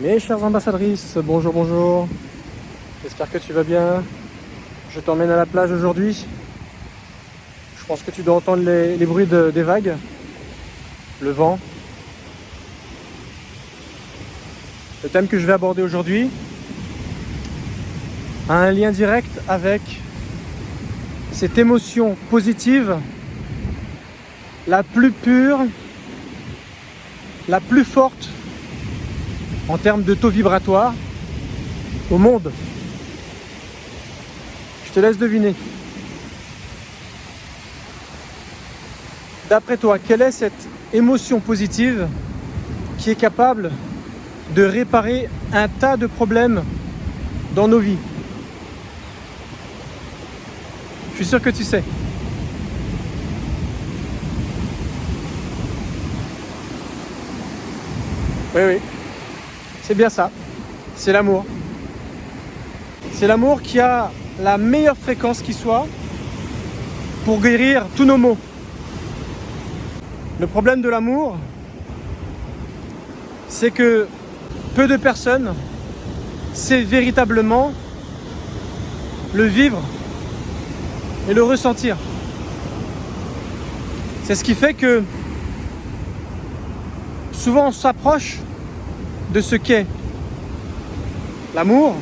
Mes chères ambassadrices, bonjour, bonjour. J'espère que tu vas bien. Je t'emmène à la plage aujourd'hui. Je pense que tu dois entendre les bruits des vagues, le vent. Le thème que je vais aborder aujourd'hui a un lien direct avec cette émotion positive, la plus pure, la plus forte en termes de taux vibratoire au monde. Je te laisse deviner. D'après toi, quelle est cette émotion positive qui est capable de réparer un tas de problèmes dans nos vies? Je suis sûr que tu sais. Oui, oui. C'est bien ça. C'est l'amour. C'est l'amour qui a la meilleure fréquence qui soit pour guérir tous nos maux. Le problème de l'amour, c'est que peu de personnes savent véritablement le vivre et le ressentir. C'est ce qui fait que souvent on s'approche de ce qu'est l'amour.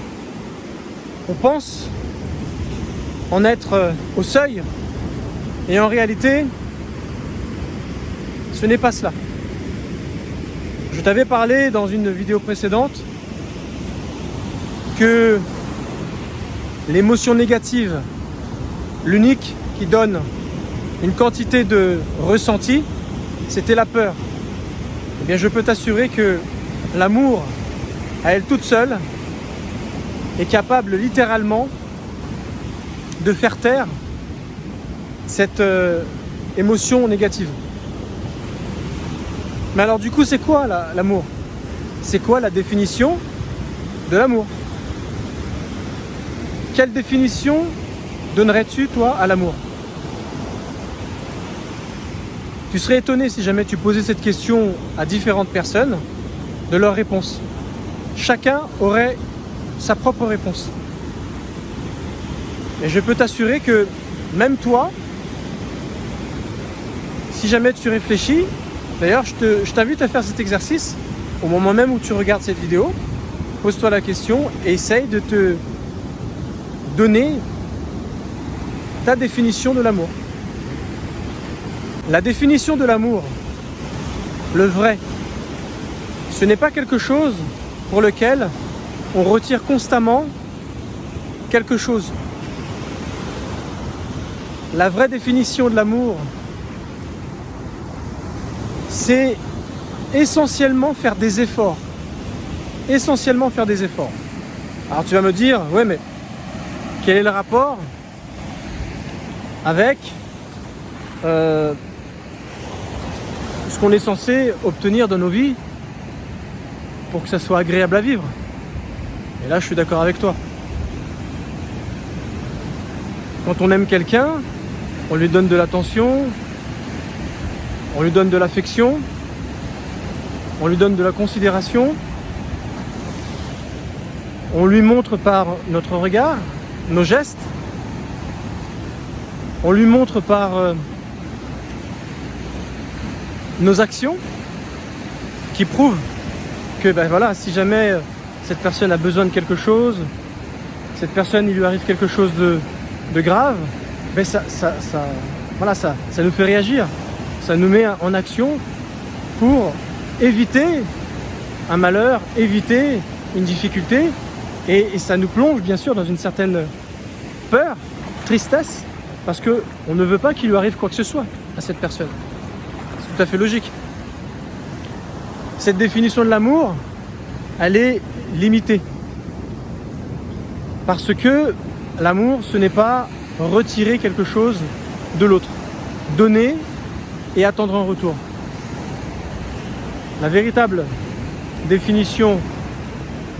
On pense en être au seuil et en réalité, ce n'est pas cela. Je t'avais parlé dans une vidéo précédente que l'émotion négative, l'unique qui donne une quantité de ressenti, c'était la peur. Eh bien, je peux t'assurer que l'amour, à elle toute seule, est capable littéralement de faire taire cette émotion négative. Mais alors du coup, c'est quoi l'amour? C'est quoi la définition de l'amour? Quelle définition donnerais-tu, toi, à l'amour? Tu serais étonné si jamais tu posais cette question à différentes personnes de leur réponse. Chacun aurait sa propre réponse. Et je peux t'assurer que même toi, si jamais tu réfléchis, d'ailleurs je t'invite à faire cet exercice au moment même où tu regardes cette vidéo, pose-toi la question et essaye de te donner ta définition de l'amour. La définition de l'amour, le vrai, ce n'est pas quelque chose pour lequel on retire constamment quelque chose. La vraie définition de l'amour, c'est essentiellement faire des efforts. Essentiellement faire des efforts. Alors tu vas me dire, ouais mais quel est le rapport avec ce qu'on est censé obtenir dans nos vies pour que ça soit agréable à vivre? Et là, je suis d'accord avec toi. Quand on aime quelqu'un, on lui donne de l'attention, on lui donne de l'affection, on lui donne de la considération, on lui montre par notre regard, nos gestes, on lui montre par nos actions qui prouvent que ben voilà, si jamais cette personne a besoin de quelque chose, cette personne, il lui arrive quelque chose de grave, ben ça nous fait réagir. Ça nous met en action pour éviter un malheur, éviter une difficulté, et ça nous plonge bien sûr dans une certaine peur, tristesse, parce qu'on ne veut pas qu'il lui arrive quoi que ce soit à cette personne. C'est tout à fait logique. Cette définition de l'amour, elle est limitée. Parce que l'amour, ce n'est pas retirer quelque chose de l'autre. Donner et attendre un retour. La véritable définition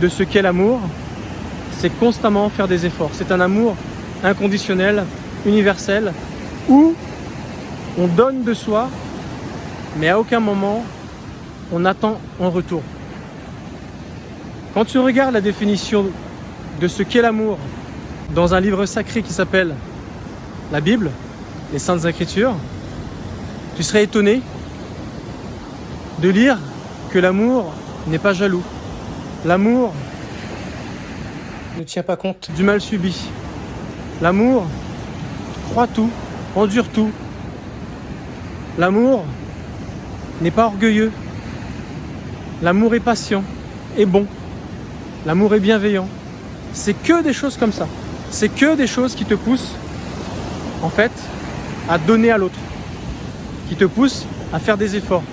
de ce qu'est l'amour, c'est constamment faire des efforts. C'est un amour inconditionnel, universel, où on donne de soi, mais à aucun moment on attend en retour. Quand tu regardes la définition de ce qu'est l'amour dans un livre sacré qui s'appelle la Bible, les Saintes Écritures, tu serais étonné de lire que l'amour n'est pas jaloux. L'amour ne tient pas compte du mal subi. L'amour croit tout, endure tout. L'amour n'est pas orgueilleux. L'amour est patient, est bon. L'amour est bienveillant. C'est que des choses comme ça. C'est que des choses qui te poussent, en fait, à donner à l'autre. Qui te poussent à faire des efforts.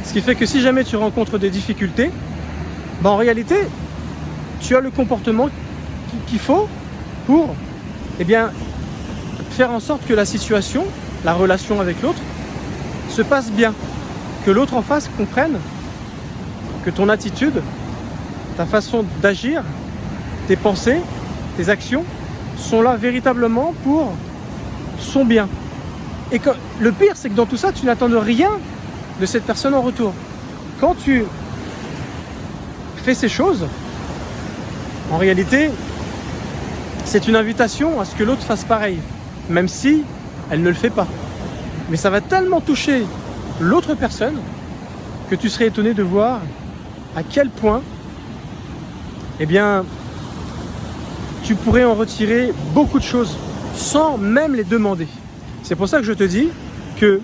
Ce qui fait que si jamais tu rencontres des difficultés, en réalité, tu as le comportement qu'il faut pour faire en sorte que la situation, la relation avec l'autre, se passe bien. Que l'autre en face comprenne que ton attitude, ta façon d'agir, tes pensées, tes actions sont là véritablement pour son bien. Et le pire, c'est que dans tout ça, tu n'attends rien de cette personne en retour. Quand tu fais ces choses, en réalité, c'est une invitation à ce que l'autre fasse pareil, même si elle ne le fait pas. Mais ça va tellement toucher l'autre personne que tu serais étonné de voir à quel point tu pourrais en retirer beaucoup de choses sans même les demander. C'est pour ça que je te dis que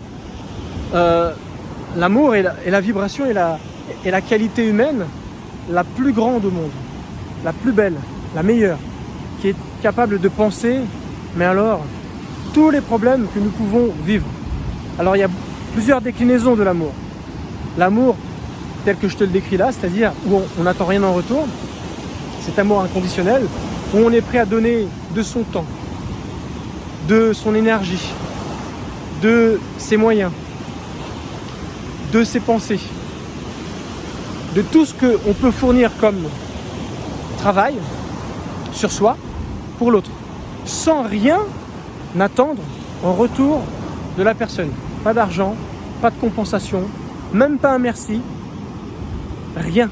l'amour est la vibration et la qualité humaine la plus grande au monde, la plus belle, la meilleure, qui est capable de penser, mais alors, tous les problèmes que nous pouvons vivre. Alors il y a plusieurs déclinaisons de l'amour. L'amour tel que je te le décris là, c'est-à-dire où on n'attend rien en retour, cet amour inconditionnel, où on est prêt à donner de son temps, de son énergie, de ses moyens, de ses pensées, de tout ce qu'on peut fournir comme travail sur soi pour l'autre, sans rien attendre en retour de la personne. Pas d'argent, pas de compensation, même pas un merci, rien.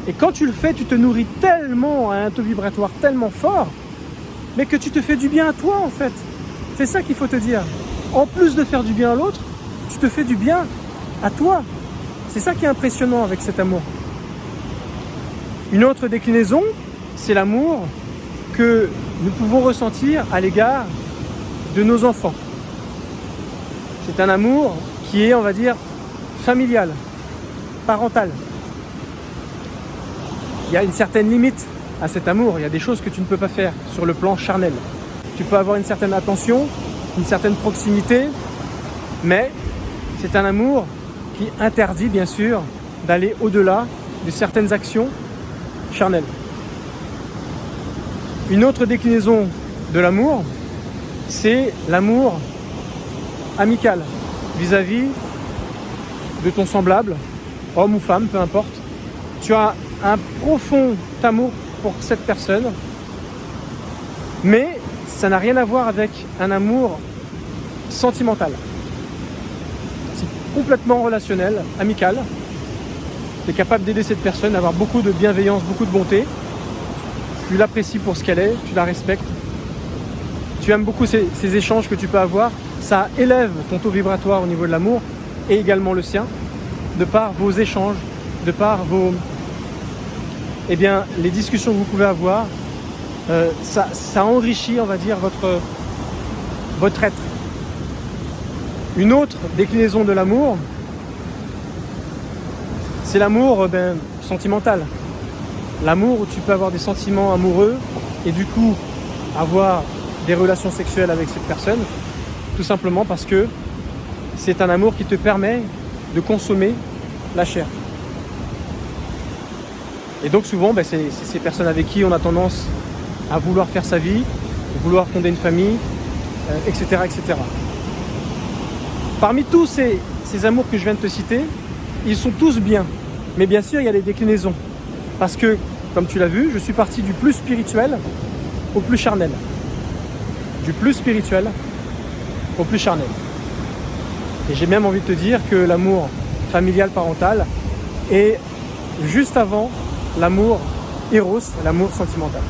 Et quand tu le fais, tu te nourris tellement à un taux vibratoire tellement fort, mais que tu te fais du bien à toi en fait. C'est ça qu'il faut te dire. En plus de faire du bien à l'autre, tu te fais du bien à toi. C'est ça qui est impressionnant avec cet amour. Une autre déclinaison, c'est l'amour que nous pouvons ressentir à l'égard de nos enfants. C'est un amour qui est, on va dire, familial, parental. Il y a une certaine limite à cet amour. Il y a des choses que tu ne peux pas faire sur le plan charnel. Tu peux avoir une certaine attention, une certaine proximité, mais c'est un amour qui interdit, bien sûr, d'aller au-delà de certaines actions charnelles. Une autre déclinaison de l'amour, c'est l'amour amical vis-à-vis de ton semblable, homme ou femme, peu importe. Tu as un profond amour pour cette personne, mais ça n'a rien à voir avec un amour sentimental. C'est complètement relationnel, amical. Tu es capable d'aider cette personne, d'avoir beaucoup de bienveillance, beaucoup de bonté. Tu l'apprécies pour ce qu'elle est, tu la respectes. Tu aimes beaucoup ces échanges que tu peux avoir. Ça élève ton taux vibratoire au niveau de l'amour et également le sien, de par vos échanges, de par les discussions que vous pouvez avoir. Ça enrichit, on va dire, votre être. Une autre déclinaison de l'amour, c'est l'amour sentimental. L'amour où tu peux avoir des sentiments amoureux et du coup avoir des relations sexuelles avec cette personne, tout simplement parce que c'est un amour qui te permet de consommer la chair. Et donc souvent, c'est ces personnes avec qui on a tendance à vouloir faire sa vie, à vouloir fonder une famille, etc., etc. Parmi tous ces amours que je viens de te citer, ils sont tous bien. Mais bien sûr, il y a des déclinaisons. Parce que, comme tu l'as vu, je suis parti du plus spirituel au plus charnel. Du plus spirituel au plus charnel. Et j'ai même envie de te dire que l'amour familial parental est juste avant l'amour Eros, l'amour sentimental.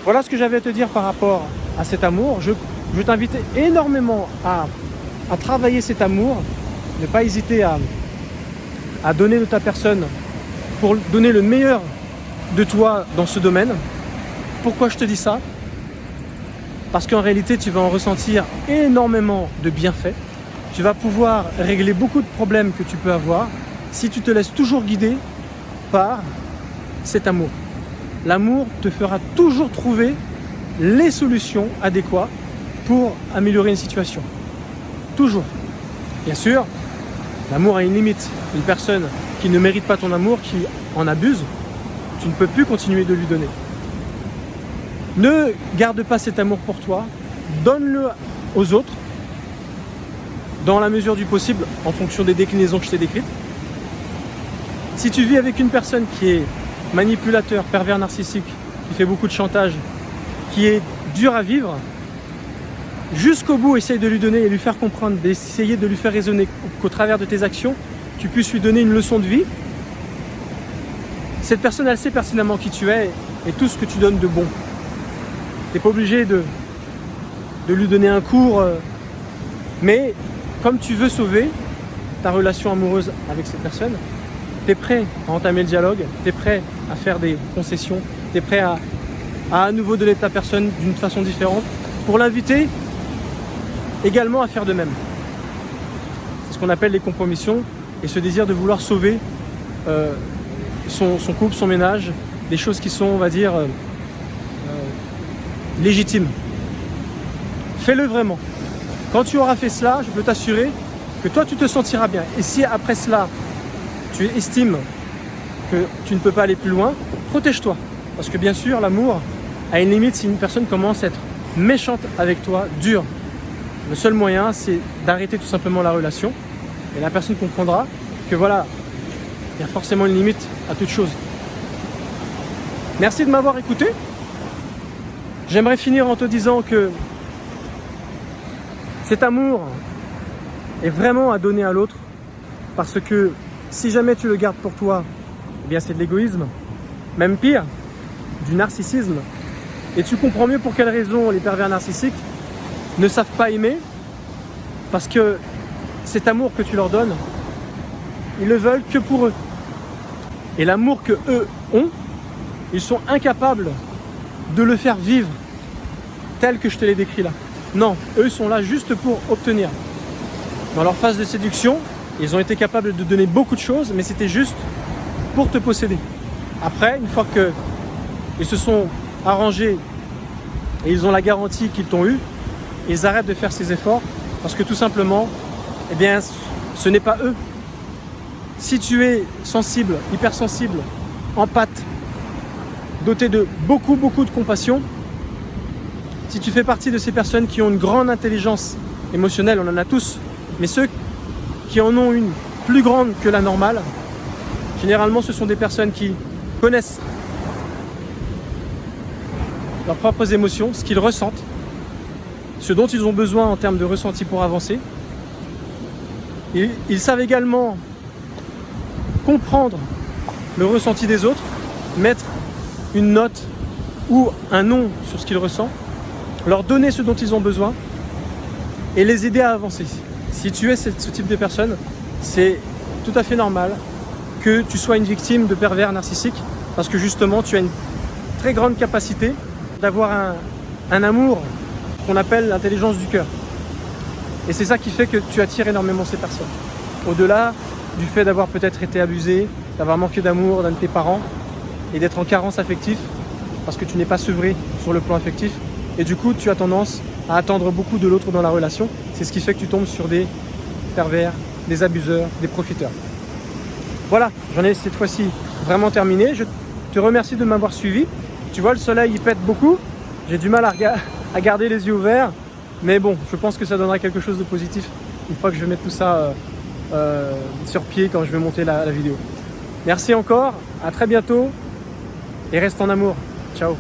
Voilà ce que j'avais à te dire par rapport à cet amour. Je t'invite énormément à travailler cet amour, ne pas hésiter à donner de ta personne pour donner le meilleur de toi dans ce domaine. Pourquoi je te dis ça? Parce qu'en réalité, tu vas en ressentir énormément de bienfaits. Tu vas pouvoir régler beaucoup de problèmes que tu peux avoir si tu te laisses toujours guider par cet amour. L'amour te fera toujours trouver les solutions adéquates pour améliorer une situation. Toujours. Bien sûr, l'amour a une limite. Une personne qui ne mérite pas ton amour, qui en abuse, tu ne peux plus continuer de lui donner. Ne garde pas cet amour pour toi, donne-le aux autres, dans la mesure du possible, en fonction des déclinaisons que je t'ai décrites. Si tu vis avec une personne qui est manipulateur, pervers narcissique, qui fait beaucoup de chantage, qui est dur à vivre, jusqu'au bout, essaye de lui donner et lui faire comprendre, d'essayer de lui faire raisonner qu'au travers de tes actions, tu puisses lui donner une leçon de vie. Cette personne, elle sait pertinemment qui tu es et tout ce que tu donnes de bon. Tu n'es pas obligé de lui donner un cours, mais comme tu veux sauver ta relation amoureuse avec cette personne, tu es prêt à entamer le dialogue, tu es prêt à faire des concessions, tu es prêt à nouveau donner ta personne d'une façon différente pour l'inviter également à faire de même. C'est ce qu'on appelle les compromissions et ce désir de vouloir sauver son couple, son ménage, des choses qui sont, on va dire, légitimes. Fais-le vraiment. Quand tu auras fait cela, je peux t'assurer que toi, tu te sentiras bien. Et si après cela, tu estimes que tu ne peux pas aller plus loin, protège-toi. Parce que bien sûr, l'amour a une limite si une personne commence à être méchante avec toi, dure. Le seul moyen, c'est d'arrêter tout simplement la relation. Et la personne comprendra que voilà, il y a forcément une limite à toute chose. Merci de m'avoir écouté. J'aimerais finir en te disant que cet amour est vraiment à donner à l'autre. Parce que si jamais tu le gardes pour toi, eh bien c'est de l'égoïsme. Même pire, du narcissisme. Et tu comprends mieux pour quelles raisons les pervers narcissiques ne savent pas aimer, parce que cet amour que tu leur donnes, ils le veulent que pour eux. Et l'amour que eux ont, ils sont incapables de le faire vivre tel que je te l'ai décrit là. Non, eux sont là juste pour obtenir. Dans leur phase de séduction, ils ont été capables de donner beaucoup de choses, mais c'était juste pour te posséder. Après, une fois qu'ils se sont arrangés et ils ont la garantie qu'ils t'ont eu, ils arrêtent de faire ces efforts parce que tout simplement, eh bien, ce n'est pas eux. Si tu es sensible, hypersensible, empathe, doté de beaucoup de compassion, si tu fais partie de ces personnes qui ont une grande intelligence émotionnelle, on en a tous, mais ceux qui en ont une plus grande que la normale, généralement ce sont des personnes qui connaissent leurs propres émotions, ce qu'ils ressentent, ce dont ils ont besoin en termes de ressenti pour avancer. Ils savent également comprendre le ressenti des autres, mettre une note ou un nom sur ce qu'ils ressentent, leur donner ce dont ils ont besoin et les aider à avancer. Si tu es ce type de personne, c'est tout à fait normal que tu sois une victime de pervers narcissiques parce que justement tu as une très grande capacité d'avoir un amour qu'on appelle l'intelligence du cœur. Et c'est ça qui fait que tu attires énormément ces personnes. Au-delà du fait d'avoir peut-être été abusé, d'avoir manqué d'amour d'un de tes parents et d'être en carence affective parce que tu n'es pas sevré sur le plan affectif. Et du coup, tu as tendance à attendre beaucoup de l'autre dans la relation. C'est ce qui fait que tu tombes sur des pervers, des abuseurs, des profiteurs. Voilà, j'en ai cette fois-ci vraiment terminé. Je te remercie de m'avoir suivi. Tu vois, le soleil, il pète beaucoup. J'ai du mal à garder les yeux ouverts. Mais bon, je pense que ça donnera quelque chose de positif une fois que je vais mettre tout ça sur pied quand je vais monter la vidéo. Merci encore, à très bientôt et reste en amour. Ciao.